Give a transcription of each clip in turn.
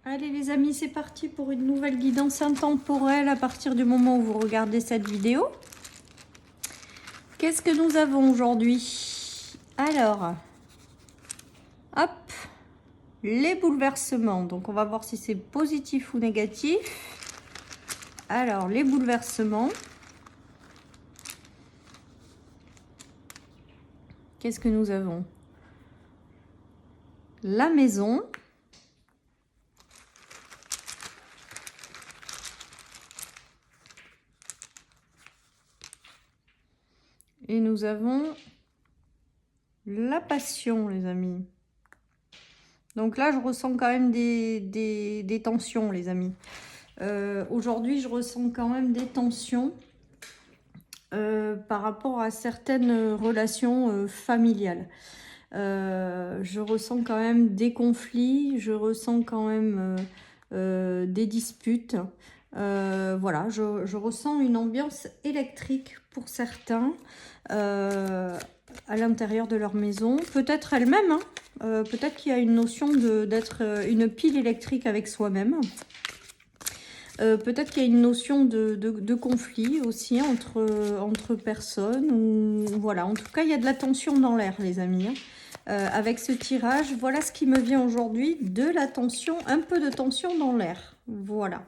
Allez les amis, c'est parti pour une nouvelle guidance intemporelle à partir du moment où vous regardez cette vidéo. Qu'est-ce que nous avons aujourd'hui? Alors, hop, les bouleversements. Donc on va voir si c'est positif ou négatif. Alors, les bouleversements. Qu'est-ce que nous avons? La maison. Et nous avons la passion, les amis. Donc là, je ressens quand même des tensions, les amis. Aujourd'hui, je ressens quand même des tensions par rapport à certaines relations familiales. Je ressens quand même des conflits, je ressens quand même des disputes. Voilà, je ressens une ambiance électrique pour certains à l'intérieur de leur maison. Peut-être elle-même, hein, peut-être qu'il y a une notion d'être une pile électrique avec soi-même. Peut-être qu'il y a une notion de conflit aussi entre personnes. Ou, voilà, en tout cas, il y a de la tension dans l'air, les amis. Avec ce tirage, voilà ce qui me vient aujourd'hui, de la tension, un peu de tension dans l'air. Voilà.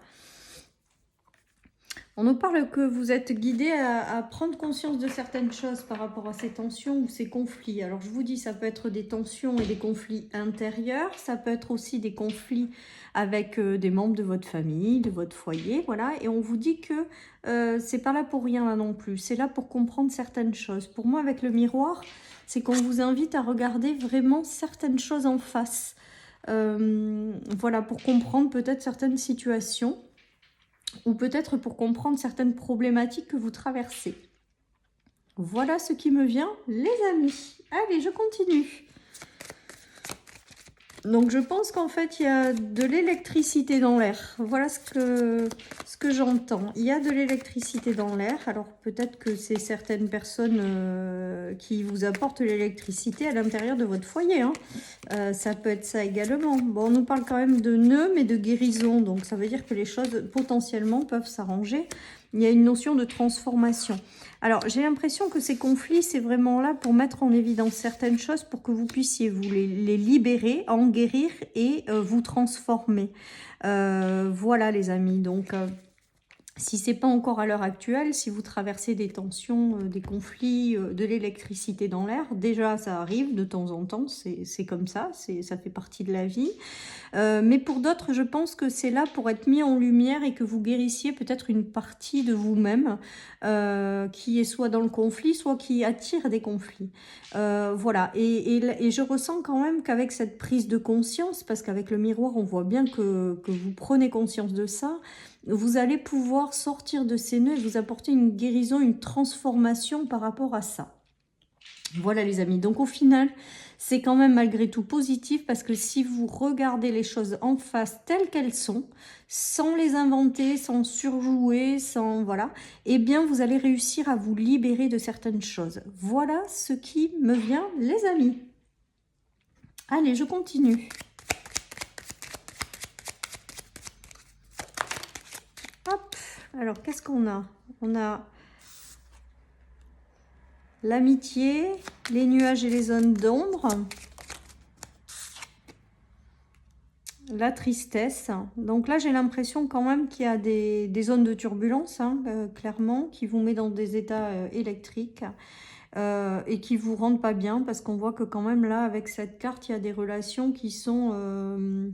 On nous parle que vous êtes guidé à prendre conscience de certaines choses par rapport à ces tensions ou ces conflits. Alors je vous dis, ça peut être des tensions et des conflits intérieurs, ça peut être aussi des conflits avec des membres de votre famille, de votre foyer, voilà. Et on vous dit que c'est pas là pour rien là non plus, c'est là pour comprendre certaines choses. Pour moi, avec le miroir, c'est qu'on vous invite à regarder vraiment certaines choses en face. Voilà, pour comprendre peut-être certaines situations. Ou peut-être pour comprendre certaines problématiques que vous traversez. Voilà ce qui me vient, les amis. Allez, je continue. Donc, je pense qu'en fait, il y a de l'électricité dans l'air. Voilà ce que j'entends. Il y a de l'électricité dans l'air. Alors, peut-être que c'est certaines personnes qui vous apportent l'électricité à l'intérieur de votre foyer. Hein. Ça peut être ça également. Bon, on nous parle quand même de nœuds, mais de guérison. Donc, ça veut dire que les choses, potentiellement, peuvent s'arranger. Il y a une notion de transformation. Alors, j'ai l'impression que ces conflits, c'est vraiment là pour mettre en évidence certaines choses pour que vous puissiez vous les libérer, en guérir et vous transformer. Voilà les amis, donc si ce n'est pas encore à l'heure actuelle, si vous traversez des tensions, des conflits, de l'électricité dans l'air, déjà ça arrive de temps en temps, c'est comme ça fait partie de la vie. Mais pour d'autres, je pense que c'est là pour être mis en lumière et que vous guérissiez peut-être une partie de vous-même qui est soit dans le conflit, soit qui attire des conflits. Voilà, et je ressens quand même qu'avec cette prise de conscience, parce qu'avec le miroir, on voit bien que vous prenez conscience de ça, vous allez pouvoir sortir de ces nœuds et vous apporter une guérison, une transformation par rapport à ça. Voilà les amis, donc au final, c'est quand même malgré tout positif parce que si vous regardez les choses en face telles qu'elles sont, sans les inventer, sans surjouer, sans voilà, eh bien vous allez réussir à vous libérer de certaines choses. Voilà ce qui me vient les amis. Allez, je continue. Hop, alors qu'est-ce qu'on a? On a l'amitié, les nuages et les zones d'ombre, la tristesse. Donc là, j'ai l'impression quand même qu'il y a des zones de turbulence, hein, clairement, qui vous met dans des états électriques et qui vous rendent pas bien parce qu'on voit que quand même là, avec cette carte, il y a des relations qui sont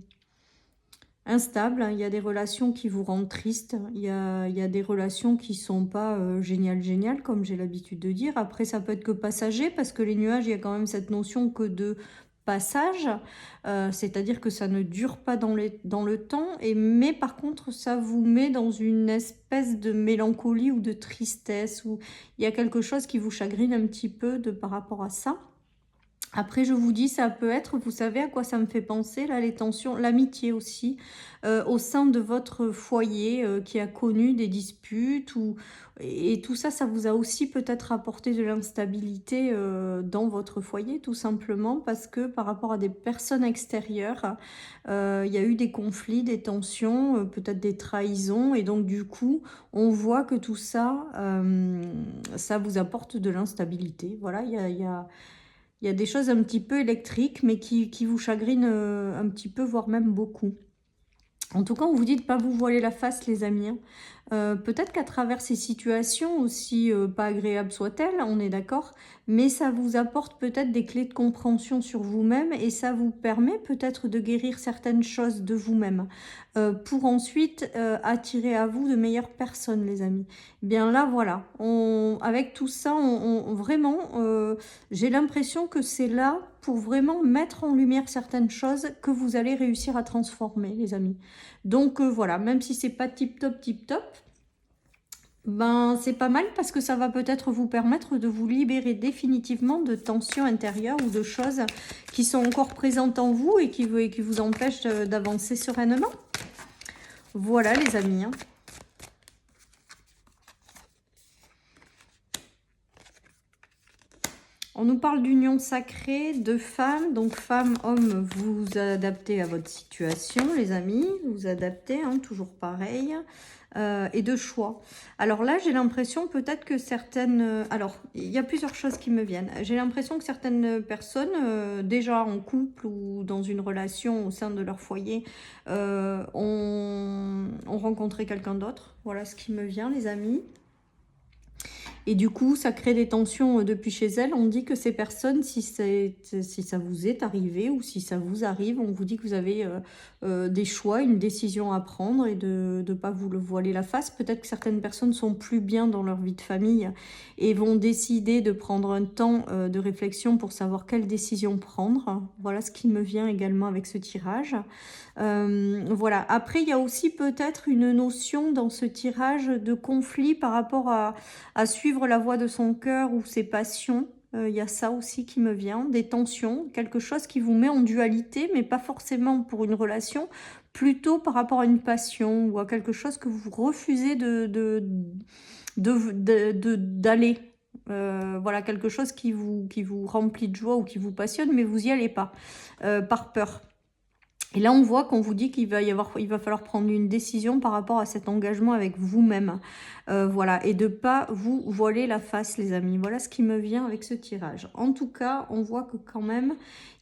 instables. Il y a des relations qui vous rendent triste. Il y a des relations qui sont pas géniales, comme j'ai l'habitude de dire. Après, ça peut être que passager parce que les nuages, il y a quand même cette notion que de passage, c'est-à-dire que ça ne dure pas dans le temps, mais par contre ça vous met dans une espèce de mélancolie ou de tristesse, où il y a quelque chose qui vous chagrine un petit peu par rapport à ça. Après, je vous dis, ça peut être, vous savez à quoi ça me fait penser, là, les tensions, l'amitié aussi, au sein de votre foyer qui a connu des disputes. Et tout ça, ça vous a aussi peut-être apporté de l'instabilité dans votre foyer, tout simplement, parce que par rapport à des personnes extérieures, il y a eu des conflits, des tensions, peut-être des trahisons. Et donc, du coup, on voit que tout ça, ça vous apporte de l'instabilité. Voilà, il y a des choses un petit peu électriques, mais qui vous chagrinent un petit peu, voire même beaucoup. En tout cas, on vous dit de ne pas vous voiler la face, les amis, hein. Peut-être qu'à travers ces situations, aussi pas agréables soient-elles, on est d'accord, mais ça vous apporte peut-être des clés de compréhension sur vous-même et ça vous permet peut-être de guérir certaines choses de vous-même pour ensuite attirer à vous de meilleures personnes, les amis. Bien là, voilà, avec tout ça, vraiment, j'ai l'impression que c'est là pour vraiment mettre en lumière certaines choses que vous allez réussir à transformer, les amis. Donc voilà, même si c'est pas tip top, ben c'est pas mal parce que ça va peut-être vous permettre de vous libérer définitivement de tensions intérieures ou de choses qui sont encore présentes en vous et qui vous empêchent d'avancer sereinement. Voilà les amis, hein. On nous parle d'union sacrée, de femmes. Donc femme, homme, vous adaptez à votre situation, les amis. Vous adaptez, hein, toujours pareil. Et de choix. Alors là, j'ai l'impression peut-être que certaines... alors, il y a plusieurs choses qui me viennent. J'ai l'impression que certaines personnes, déjà en couple ou dans une relation au sein de leur foyer, ont rencontré quelqu'un d'autre. Voilà ce qui me vient, les amis. Et du coup, ça crée des tensions depuis chez elles. On dit que ces personnes, si ça vous est arrivé ou si ça vous arrive, on vous dit que vous avez des choix, une décision à prendre et de ne pas vous le voiler la face. Peut-être que certaines personnes sont plus bien dans leur vie de famille et vont décider de prendre un temps de réflexion pour savoir quelle décision prendre. Voilà ce qui me vient également avec ce tirage. Voilà. Après, il y a aussi peut-être une notion dans ce tirage de conflit par rapport à suivre la voie de son cœur ou ses passions. Il y a ça aussi qui me vient, des tensions, quelque chose qui vous met en dualité, mais pas forcément pour une relation, plutôt par rapport à une passion ou à quelque chose que vous refusez d'aller. Voilà, quelque chose qui vous remplit de joie ou qui vous passionne, mais vous n'y allez pas, par peur. Et là, on voit qu'on vous dit qu'il va falloir prendre une décision par rapport à cet engagement avec vous-même. Voilà, et de pas vous voiler la face, les amis. Voilà ce qui me vient avec ce tirage. En tout cas, on voit que quand même,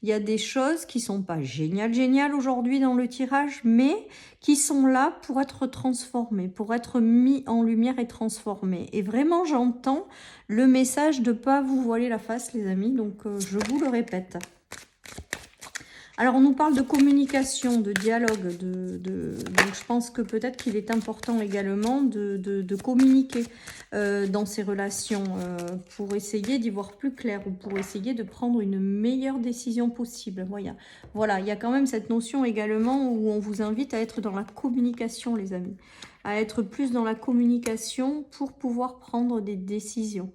il y a des choses qui sont pas géniales aujourd'hui dans le tirage, mais qui sont là pour être transformées, pour être mis en lumière et transformées. Et vraiment, j'entends le message de pas vous voiler la face, les amis. Donc, je vous le répète. Alors, on nous parle de communication, de dialogue. Donc, je pense que peut-être qu'il est important également de communiquer dans ces relations pour essayer d'y voir plus clair ou pour essayer de prendre une meilleure décision possible. Voilà, il y a quand même cette notion également où on vous invite à être dans la communication, les amis. À être plus dans la communication pour pouvoir prendre des décisions.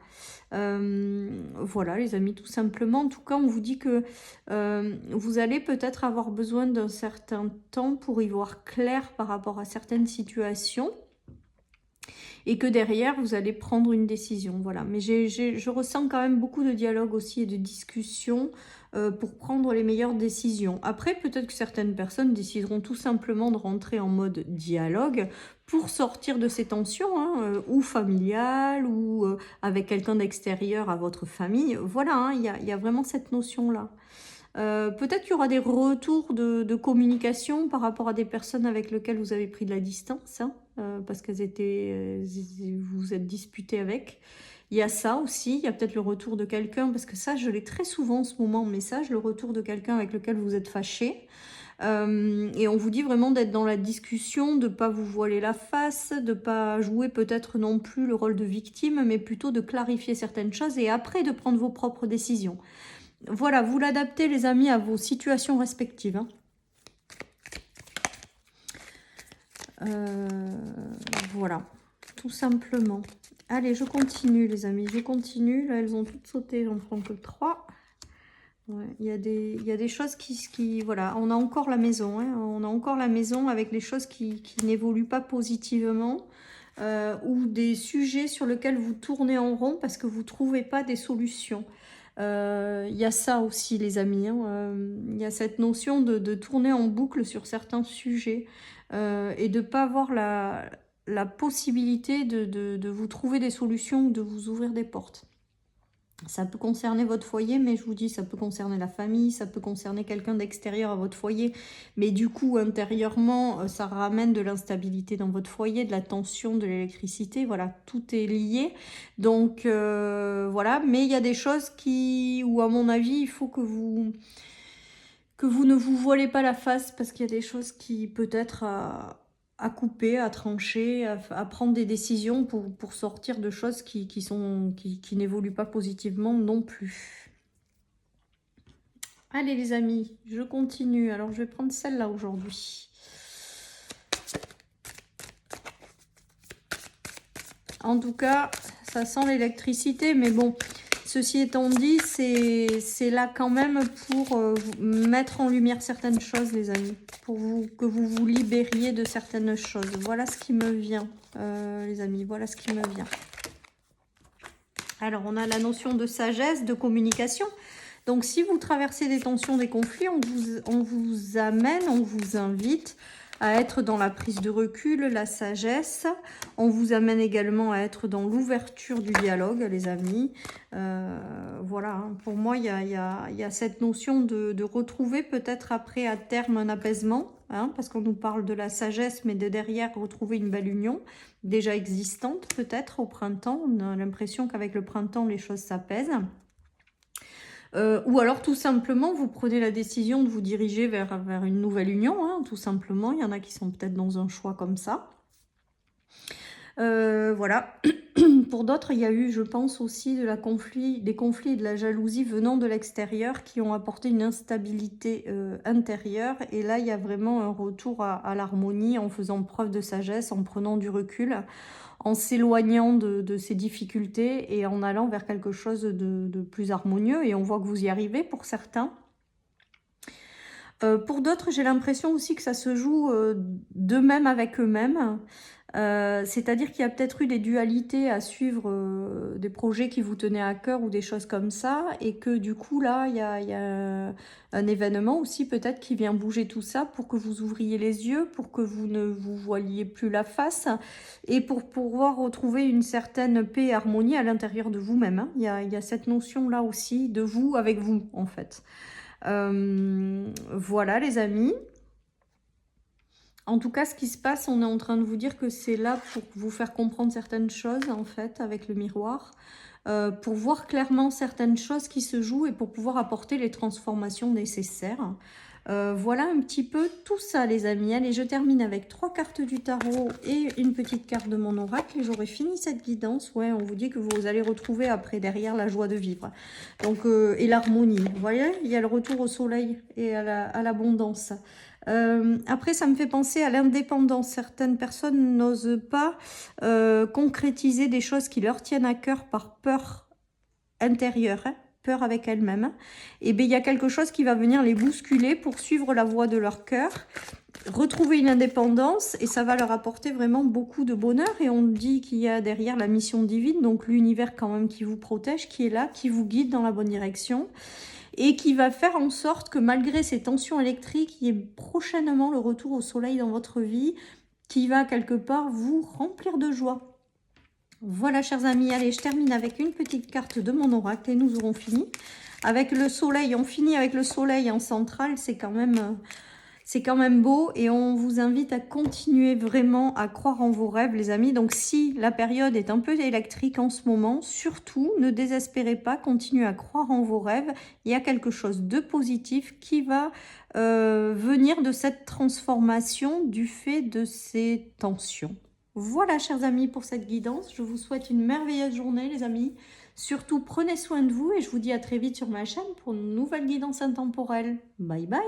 Voilà les amis, tout simplement. En tout cas, on vous dit que vous allez peut-être avoir besoin d'un certain temps pour y voir clair par rapport à certaines situations et que derrière, vous allez prendre une décision. Voilà, mais je ressens quand même beaucoup de dialogue aussi et de discussion pour prendre les meilleures décisions. Après, peut-être que certaines personnes décideront tout simplement de rentrer en mode dialogue pour sortir de ces tensions, hein, ou familiales, ou avec quelqu'un d'extérieur à votre famille. Voilà, hein, il y a vraiment cette notion-là. Peut-être qu'il y aura des retours de communication par rapport à des personnes avec lesquelles vous avez pris de la distance, hein, parce qu'elles étaient, vous êtes disputé avec. Il y a ça aussi, il y a peut-être le retour de quelqu'un, parce que ça, je l'ai très souvent en ce moment en message, le retour de quelqu'un avec lequel vous êtes fâché. Et on vous dit vraiment d'être dans la discussion, de ne pas vous voiler la face, de ne pas jouer peut-être non plus le rôle de victime, mais plutôt de clarifier certaines choses et après de prendre vos propres décisions. Voilà, vous l'adaptez les amis à vos situations respectives, hein. Voilà, tout simplement. Allez, je continue les amis, je continue. Là, elles ont toutes sauté, j'en prends que 3. Ouais, il y a des choses voilà, on a encore la maison, hein, on a encore la maison avec les choses qui n'évoluent pas positivement, ou des sujets sur lesquels vous tournez en rond parce que vous ne trouvez pas des solutions. Il y a ça aussi, les amis, hein, il y a cette notion de tourner en boucle sur certains sujets, et de ne pas avoir la possibilité de vous trouver des solutions ou de vous ouvrir des portes. Ça peut concerner votre foyer, mais je vous dis, ça peut concerner la famille, ça peut concerner quelqu'un d'extérieur à votre foyer. Mais du coup, intérieurement, ça ramène de l'instabilité dans votre foyer, de la tension, de l'électricité. Voilà, tout est lié. Donc, voilà. Mais il y a des choses où, à mon avis, il faut que vous ne vous voilez pas la face, parce qu'il y a des choses qui, peut-être, à couper, à trancher, à prendre des décisions pour sortir de choses qui n'évoluent pas positivement non plus. Allez les amis, je continue. Alors je vais prendre celle-là aujourd'hui. En tout cas, ça sent l'électricité, mais bon, ceci étant dit, c'est là quand même pour mettre en lumière certaines choses, les amis. Pour que vous vous libériez de certaines choses. Voilà ce qui me vient, les amis. Voilà ce qui me vient. Alors, on a la notion de sagesse, de communication. Donc, si vous traversez des tensions, des conflits, on vous amène, on vous invite à être dans la prise de recul, la sagesse. On vous amène également à être dans l'ouverture du dialogue, les amis. Voilà, hein. Pour moi, il y a cette notion de retrouver peut-être après à terme un apaisement, hein, parce qu'on nous parle de la sagesse, mais de derrière retrouver une belle union, déjà existante peut-être au printemps. On a l'impression qu'avec le printemps, les choses s'apaisent. Ou alors tout simplement vous prenez la décision de vous diriger vers une nouvelle union, hein, tout simplement. Il y en a qui sont peut-être dans un choix comme ça. Voilà. Pour d'autres, il y a eu, je pense, aussi des conflits et de la jalousie venant de l'extérieur qui ont apporté une instabilité intérieure. Et là, il y a vraiment un retour à l'harmonie en faisant preuve de sagesse, en prenant du recul, en s'éloignant de ces difficultés et en allant vers quelque chose de plus harmonieux. Et on voit que vous y arrivez pour certains. Pour d'autres, j'ai l'impression aussi que ça se joue d'eux-mêmes avec eux-mêmes. C'est-à-dire qu'il y a peut-être eu des dualités à suivre, des projets qui vous tenaient à cœur ou des choses comme ça, et que du coup là il y a un événement aussi peut-être qui vient bouger tout ça pour que vous ouvriez les yeux, pour que vous ne vous voiliez plus la face, et pour pouvoir retrouver une certaine paix et harmonie à l'intérieur de vous-même, hein. Il y a cette notion là aussi de vous avec vous en fait. Voilà les amis. En tout cas, ce qui se passe, on est en train de vous dire que c'est là pour vous faire comprendre certaines choses, en fait, avec le miroir, pour voir clairement certaines choses qui se jouent et pour pouvoir apporter les transformations nécessaires. Voilà un petit peu tout ça, les amis. Allez, je termine avec 3 cartes du tarot et une petite carte de mon oracle et j'aurai fini cette guidance. Ouais, on vous dit que vous allez retrouver après, derrière, la joie de vivre. Donc, et l'harmonie. Vous voyez, il y a le retour au soleil et à l'abondance. Après, ça me fait penser à l'indépendance. Certaines personnes n'osent pas concrétiser des choses qui leur tiennent à cœur par peur intérieure, hein, peur avec elles-mêmes. Et bien, il y a quelque chose qui va venir les bousculer pour suivre la voie de leur cœur, retrouver une indépendance, et ça va leur apporter vraiment beaucoup de bonheur. Et on dit qu'il y a derrière la mission divine, donc l'univers quand même qui vous protège, qui est là, qui vous guide dans la bonne direction. Et qui va faire en sorte que malgré ces tensions électriques, il y ait prochainement le retour au soleil dans votre vie qui va quelque part vous remplir de joie. Voilà chers amis, allez je termine avec une petite carte de mon oracle et nous aurons fini. Avec le soleil, on finit avec le soleil en centrale, c'est quand même beau et on vous invite à continuer vraiment à croire en vos rêves les amis. Donc si la période est un peu électrique en ce moment, surtout ne désespérez pas, continuez à croire en vos rêves. Il y a quelque chose de positif qui va venir de cette transformation du fait de ces tensions. Voilà chers amis pour cette guidance, je vous souhaite une merveilleuse journée les amis. Surtout prenez soin de vous et je vous dis à très vite sur ma chaîne pour une nouvelle guidance intemporelle. Bye bye.